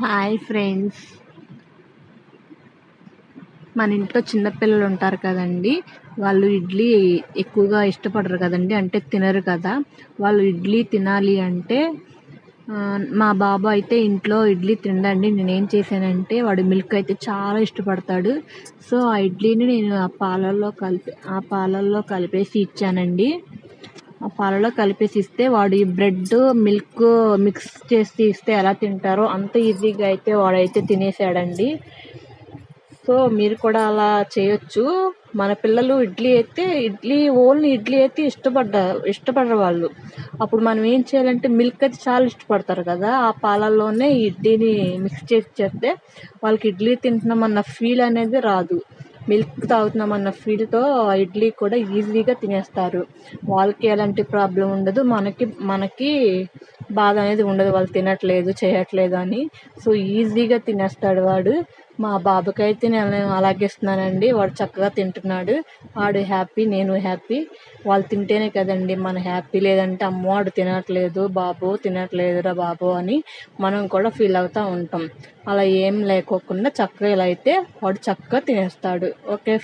Hi friends. మన ఇంట్లో చిన్నపిల్లలు ఉంటారు కదండి, వాళ్ళు ఇడ్లీ ఎక్కువగా ఇష్టపడరు కదండి, అంటే తినరు కదా. వాళ్ళు ఇడ్లీ తినాలి అంటే మా బాబు అయితే ఇంట్లో ఇడ్లీ తినడండి. నేనేం చేశానంటే, వాడు మిల్క్ అయితే చాలా ఇష్టపడతాడు. సో ఆ ఇడ్లీని నేను ఆ పాలల్లో కలిపేసి ఇచ్చానండి. ఆ పాలలో కలిపేసి ఇస్తే వాడు ఈ బ్రెడ్ మిల్క్ మిక్స్ చేసి ఇస్తే ఎలా తింటారో అంత ఈజీగా అయితే వాడైతే తినేసాడండి. సో మీరు కూడా అలా చేయొచ్చు. మన పిల్లలు ఓన్లీ ఇడ్లీ అయితే ఇష్టపడరు వాళ్ళు. అప్పుడు మనం ఏం చేయాలంటే, మిల్క్ అయితే చాలా ఇష్టపడతారు కదా, ఆ పాలల్లోనే ఇడ్లీని మిక్స్ చేసి చేస్తే వాళ్ళకి ఇడ్లీ తింటున్నామన్న ఫీల్ అనేది రాదు. మిల్క్ తాగుతున్నామన్న ఫీల్తో ఇడ్లీ కూడా ఈజీగా తినేస్తారు. వాళ్ళకి ఎలాంటి ప్రాబ్లం ఉండదు, మనకి బాధ అనేది ఉండదు వాళ్ళు తినట్లేదు చేయట్లేదు అని. సో ఈజీగా తినేస్తాడు వాడు. మా బాబుకైతే నేను అలాగే ఇస్తున్నానండి. వాడు చక్కగా తింటున్నాడు. వాడు హ్యాపీ, నేను హ్యాపీ. వాళ్ళు తింటేనే కదండి మన హ్యాపీ. లేదంటే అమ్మో వాడు తినట్లేదురా బాబు అని మనం కూడా ఫీల్ అవుతూ ఉంటాం. అలా ఏం లేకోకుండా చక్కగా ఇలా అయితే వాడు చక్కగా తినేస్తాడు. ఓకే.